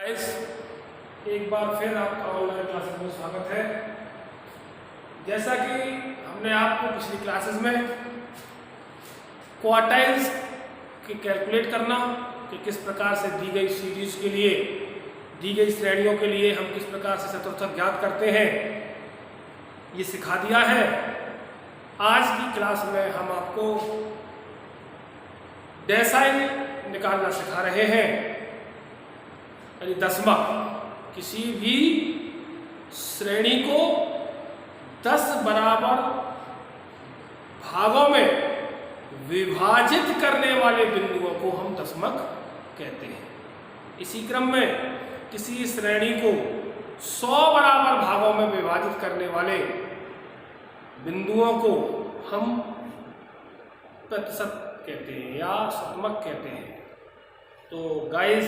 Guys, एक बार फिर आपका ऑनलाइन क्लासेस में स्वागत है। जैसा कि हमने आपको पिछली क्लासेस में क्वार्टाइल्स की कैलकुलेट करना कि किस प्रकार से दी गई सीरीज के लिए, दी गई श्रेणियों के लिए हम किस प्रकार से चतुर्थक ज्ञात करते हैं, ये सिखा दिया है। आज की क्लास में हम आपको डेसाइल निकालना सिखा रहे हैं, यानी दशमक। किसी भी श्रेणी को 10 बराबर भागों में विभाजित करने वाले बिंदुओं को हम दशमक कहते हैं। इसी क्रम में किसी श्रेणी को 100 बराबर भागों में विभाजित करने वाले बिंदुओं को हम प्रतिशत कहते हैं या शतमक कहते हैं। तो गाइस,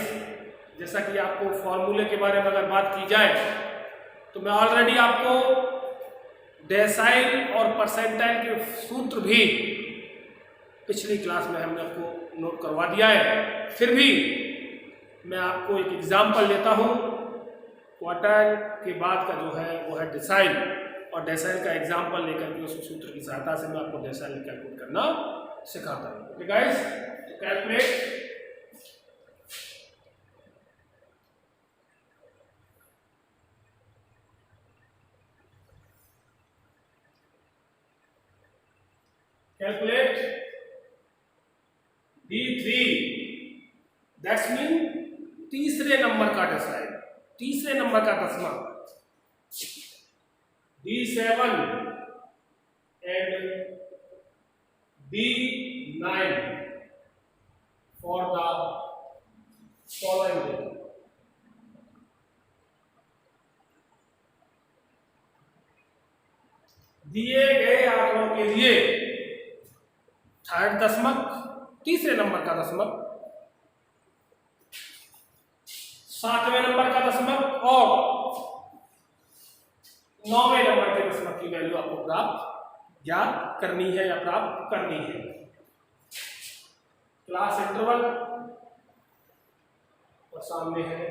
जैसा कि आपको फॉर्मूले के बारे में अगर बात की जाए तो मैं ऑलरेडी आपको डेसाइल और परसेंटाइल के सूत्र भी पिछली क्लास में हमने आपको नोट करवा दिया है। फिर भी मैं आपको एक एग्जाम्पल लेता हूँ। क्वार्टाइल के बाद का जो है वो है डेसाइल, और डेसाइल का एग्जाम्पल लेकर के उस सूत्र की सहायता से मैं आपको डेसाइल कैलकुलेट करना सिखाता हूँ। Okay guys, calculate D3, that's mean तीसरे नंबर का डेसाइल, तीसरे नंबर का दशमक। D7 and D9 for the following. दिए गए आंकड़ों के लिए थर्ड दशमक, तीसरे नंबर का दशमक, 7वें नंबर का दशमक और 9वें नंबर के दशमक की वैल्यू आपको प्राप्त ज्ञात करनी है या प्राप्त करनी है। क्लास इंटरवल और सामने है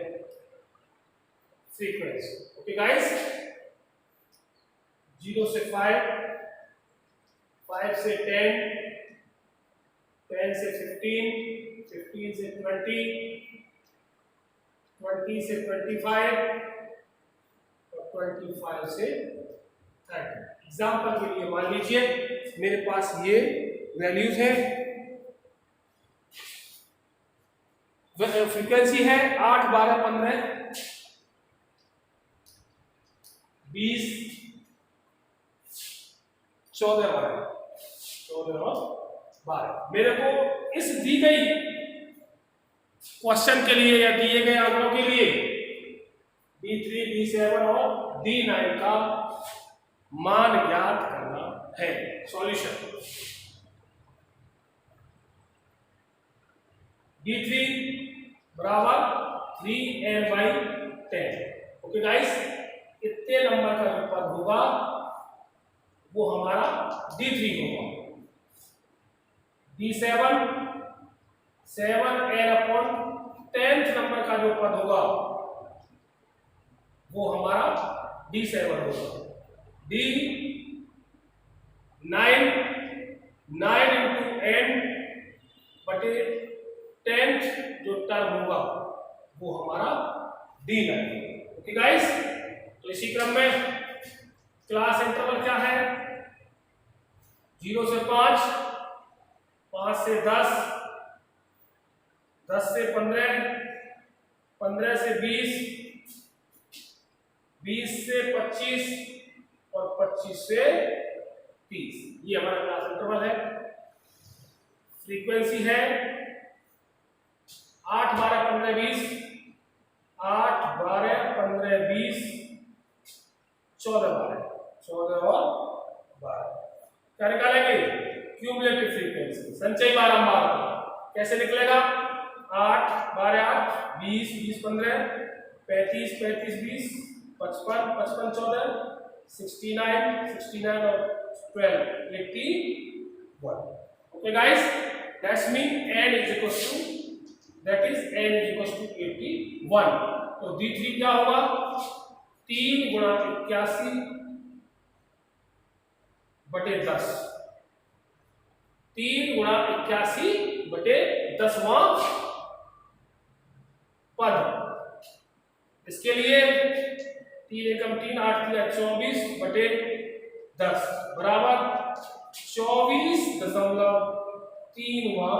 फ्रीक्वेंसी। ओके गाइस, 0 से 5, 5 से 10, 10 से 15, 15 से 20, 20 से 25 और 25 से 30। एग्जाम्पल के लिए मान लीजिए मेरे पास ये वैल्यूज है। फ्रीक्वेंसी है 8, 12, 15, 20, 14, 14 और 12। मेरे को इस दी गई क्वेश्चन के लिए या दिए गए आंकड़ों के लिए D3, D7 और D9 का मान ज्ञात करना है। सॉल्यूशन D3 बराबर 3n/10। ओके गाइस, इतने नंबर का जो पद होगा वो हमारा D3 होगा। D7 7n/10 नंबर का जो पद होगा वो हमारा D7 होगा। D9 9 × n बटे 10 जो टर्म होगा वो हमारा D9। ओके गाइस, तो इसी क्रम में क्लास इंटरवल क्या है? 0 से 5, 5 से 10, 10 से 15, 15 से 20, 20 से 25 और 25 से 30। ये हमारा क्लास इंटरवल है। फ्रीक्वेंसी है 8, 12, 15, 20, 8, 12, 15, 20, 14, 12, 14 और 12। क्या निकालेंगे? क्यूमुलेटिव फ्रीक्वेंसी, संचयी बारंबार। कैसे निकलेगा? 8, 12, 8, 20, 20, 15, 35, 35, 20, 55, 55, 14, 69, 69 और 12, 81। Okay guys, that's mean n is equals to 81। तो D3 क्या होगा 3 गुणा 81 बटे 10, 3 गुणा 81 बटे 10वां पद। इसके लिए 3 एकम 3 8 3 24 बटे 10 बराबर 24.3वां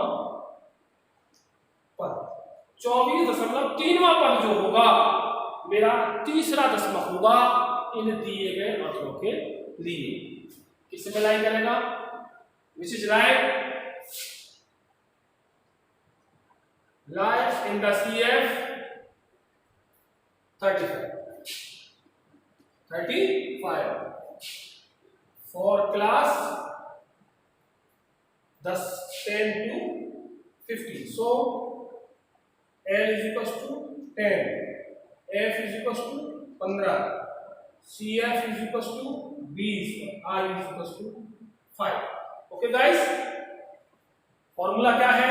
पद। 24.3वां पद जो होगा मेरा तीसरा दशमक होगा इन दिए गए आंकड़ों के लिए। किससे मिलाई करेगा, which is life in the CF 35 for class 10 to 50. So L is equals to 10, F is equals to 15, CF is equals to 20, I is equals to 5. Okay guys, formula क्या है,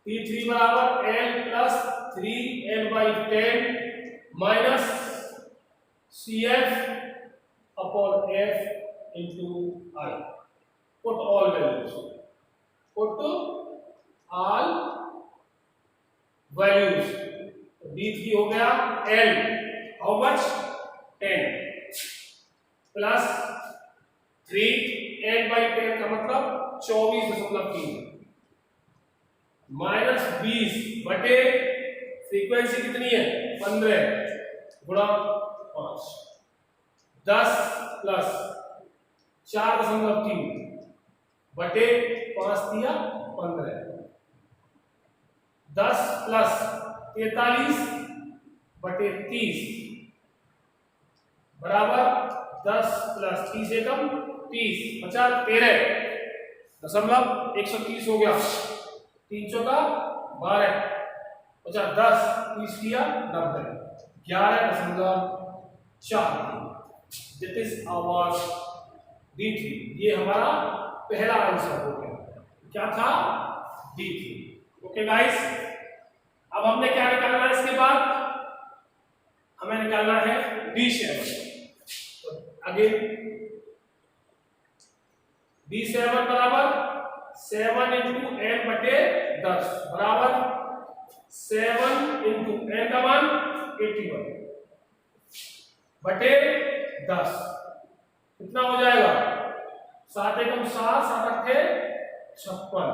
P3 बराबर L plus 3L by 10 minus CF upon F into I. Put all values. Put all values. D3 हो गया L, how much 10 plus 3L by 10 का मतलब 24.3 minus 20 बटे frequency कितनी है 15 गुणा 5, 10 प्लस 4.3 बटे 5 दिया 15, 10 प्लस 43 बटे 30 बराबर 10 प्लस 30 एकम 30 50 13.130 हो गया, 300 का 12 50 10 30 किया 90 11.4। This is our D3। ये हमारा पहला आंसर हो गया, क्या था D3। ओके गाइस, अब हमने क्या निकालना है, इसके बाद हमें निकालना है D7। तो अगेन D7 बराबर 7 इंटू n बटे 10 बराबर 7 इंटू n का मान 81 बटे 10 कितना हो जाएगा 7 एकम 7 7 अट्ठे 56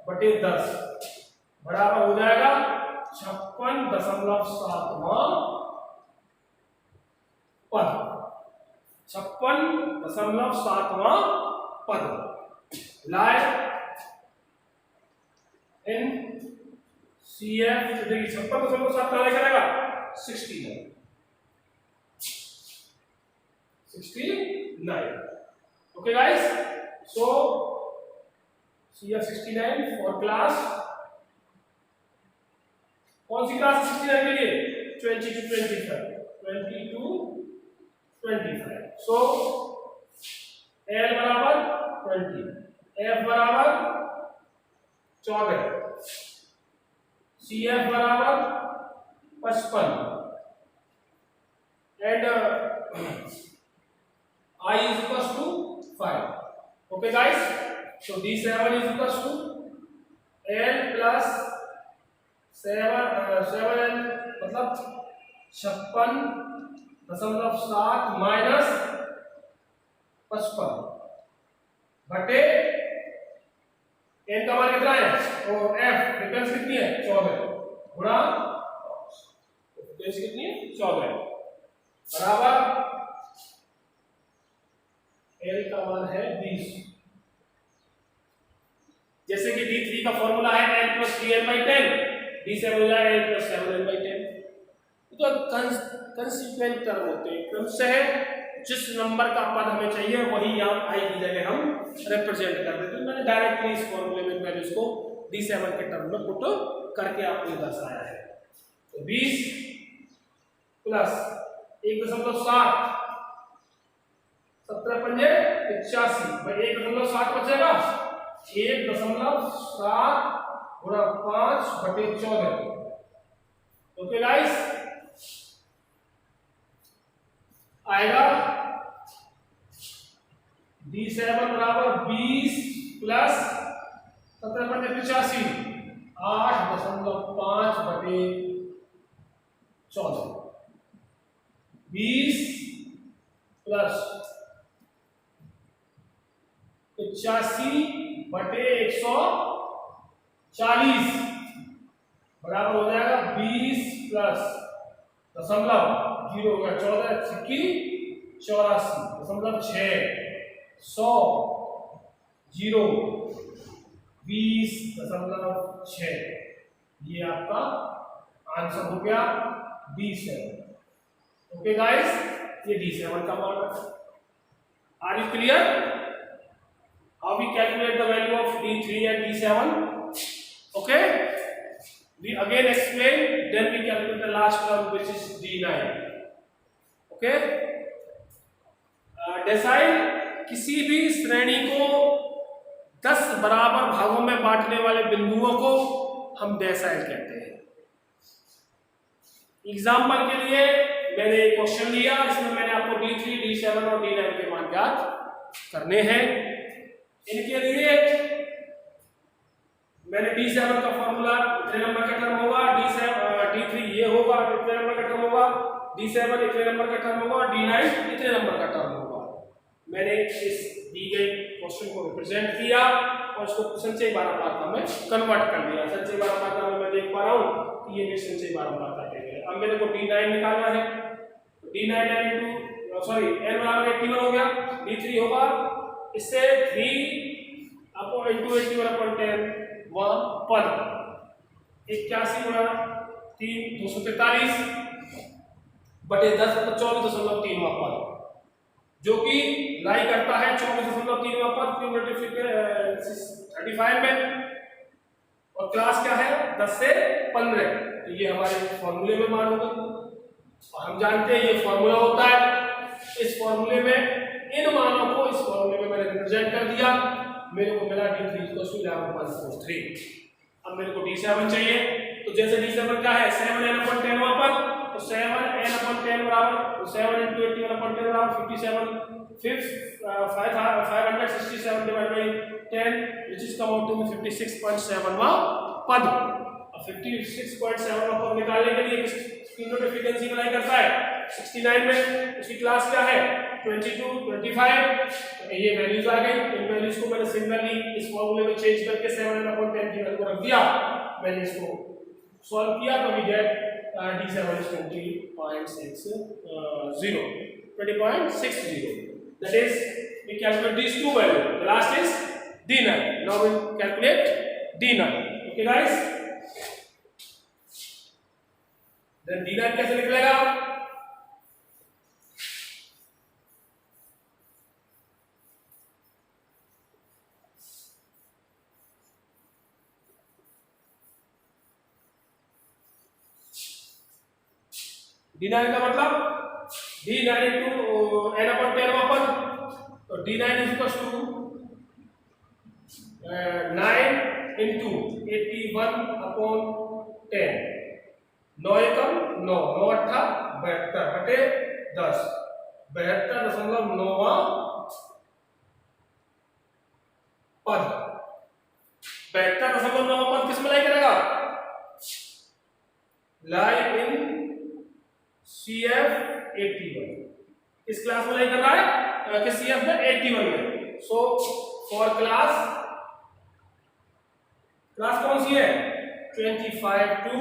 बटे 10 बराबर हो जाएगा 56.7वां पद, 56.7वां पद लाए इन CF। देखिए 56.7 का करेगा 69। Okay guys, so CF 69 for class, कौन सी क्लास 69 के लिए 20 to 25। सो L बराबर 20, F बराबर 14, CF बराबर 55 and I is equals to 5. Okay guys, so D7 is equals to L plus 7 मतलब 56.7 माइनस 55 बटे n का मान कितना है और f फ्रीक्वेंसी कितनी है 14 गुणा फ्रीक्वेंसी कितनी है 14 बराबर l का मान है 20। जैसे कि D3 का फॉर्मूला है l plus 3n/10, D7 हो जाएगा l plus 7n/10। तो कंसीक्वेंट टर्म होते हैं, क्रमशः जिस नंबर का पद हमें चाहिए वही यहाँ i की जगह हम रिप्रेजेंट कर देते हैं। मैंने डायरेक्टली इस फॉर्मूले में मैंने इसको D7 के टर्म में पुट करके आपको दर्शाया है। तो 20 प्लस 1.7 17 पंजे 85 भाई 1.7 बचेगा 1.7 गुणा 5 बटे 14 ओके गाइस, आएगा D7 बराबर 20 प्लस 17 8.5 बटे 14, 20 प्लस 85 बटे 140 बराबर हो जाएगा 20 प्लस दशमलव 0 हो गया 14 सिक्की 84.6 100 0 20.6, ये आपका आंसर हो गया D7। ओके गाइस, ये D7 का मान है। Are you clear? How we calculate the value of D3 and D7? Okay, we again explain, then we calculate the last term which is D9. Okay, decyl किसी भी श्रेणी को 10 बराबर भागों में बांटने वाले बिंदुओं को हम डेसाइल कहते हैं। एग्जाम्पल के लिए मैंने एक क्वेश्चन लिया, इसमें मैंने आपको D3, D7 और D9 के मान ज्ञात करने हैं। इनके लिए मैंने D7 का फॉर्मूला इतने नंबर का टर्म होगा, D3 ये होगा इतने नंबर का टर्म होगा, D7 इतने नंबर का टर्म होगा, D9 इतने नंबर का टर्म होगा। मैंने इस दी गई क्वेश्चन को रिप्रेजेंट किया और इसको संचयी बारंबारता में कन्वर्ट कर दिया। संचयी बारंबारता में मैं देख पा रहा हूँ कि ये मेरी संचयी बारंबारता है। अब मेरे को D9 निकालना है, D9 सॉरी n बराबर 81 हो गया, D3 होगा इससे 3 अपॉन इंटू 81/10 वह पद 81 गुणा 3 243 बटे 10 24.3 पद, जो कि लाई करता है 24.3 पद 35 में, और क्लास क्या है 10 से 15। तो ये हमारे फॉर्मूले में मान होगा और हम जानते हैं ये फॉर्मूला होता है। इस फॉर्मूले में इन मानों को इस फॉर्मूले में मैंने रिप्रेजेंट कर दिया, मेरे को मिला D3 = 3। अब मेरे को D7 चाहिए, तो जैसे D7 क्या है 7n/10 वहां पर, तो 7n/10 बराबर 7 × 81/10 बराबर 57 567 divide by 10 which is come out to 56.7वां पद। अब 56.7वां पद निकालने के लिए स्क्रीन पे फ्रीक्वेंसी अप्लाई करता है 69 में, उसकी क्लास क्या है 22 25। ये वैल्यूज आ गई, इन वैल्यूज को मैंने सिमिलरली इस फॉर्मूले में चेंज करके 7n/10 की वैल्यू रख दिया। मैंने इसको सॉल्व किया तो we get D7 is 20.60. That is, we calculate these two values. The last is D9. Now we calculate D9. Okay, guys. Then D9 कैसे निकलेगा? D9 का मतलब D9 into n/10 पद, तो D9 is equals to 9 into 81/10। 9 एकम 9 9 8 72 बटे 10 72.9वां पद। 72.9वां पद किस में लाई करेगा? लाई इन CF81। किस क्लास में लाई कर रहा है? कि CF में 81 में। सो फॉर क्लास कौन सी है 25 to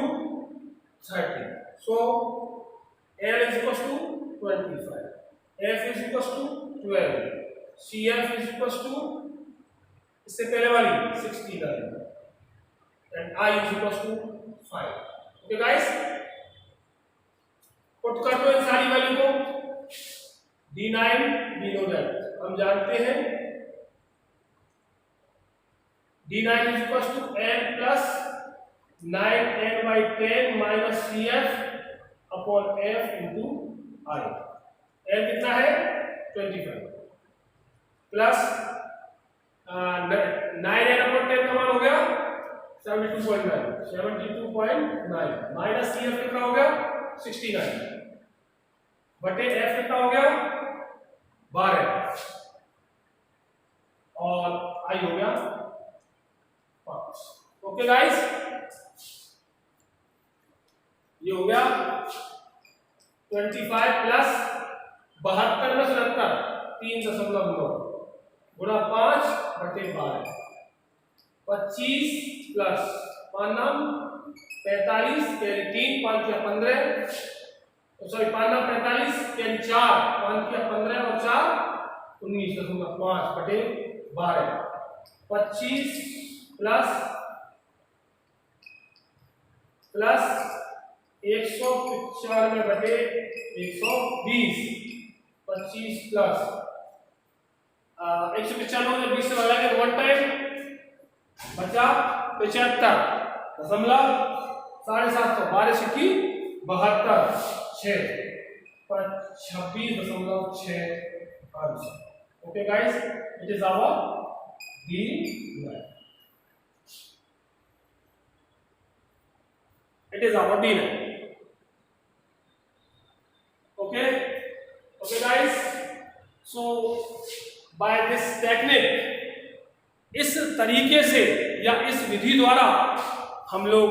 30। So L is equals to 25, F is equals to 12, CF is equals to इससे पहले वाली 69 and I is equals to 5। Okay guys, put कर दो इन सारी वैल्यू को। D9 we know that, हम जानते हैं D9 is equals to n plus 9n/10 minus CF upon F into I। n कितना है 25 प्लस 9n/10 का मान हो गया 72.9 माइनस सी एफ कितना हो गया 69 बटे एफ कितना हो गया 12 और आई हो गया 5। ओके गाइस, ये हो गया 25 प्लस 72 में 77 3.9 गुणा 5 बटे 12 25 प्लस 5 नाम 45 कैरी 3 5 या 15 सॉरी 5 नाम 45 कैरी 4 5 या 15 और 4 19.5 बटे 12 25 प्लस 195 बटे 120 25 प्लस 195 जब 20 से बढ़ाएंगे 1 टाइम बचा 75.7 12 सिक्की 72 6 26.65। Okay guys, it is our D9। It is our D9। Okay, okay guys, so by this technique, इस तरीके से या इस विधि द्वारा हम लोग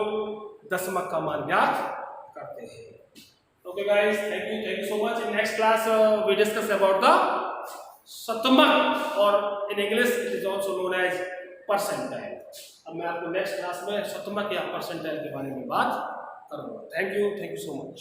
दशमक का मान ज्ञात करते हैं। Okay guys, thank you so much. In next class we discuss about the शतमक और in English it is also known as percentile. अब मैं आपको नेक्स्ट क्लास में शतमक या परसेंटाइल के बारे में बात करूंगा। Thank you so much.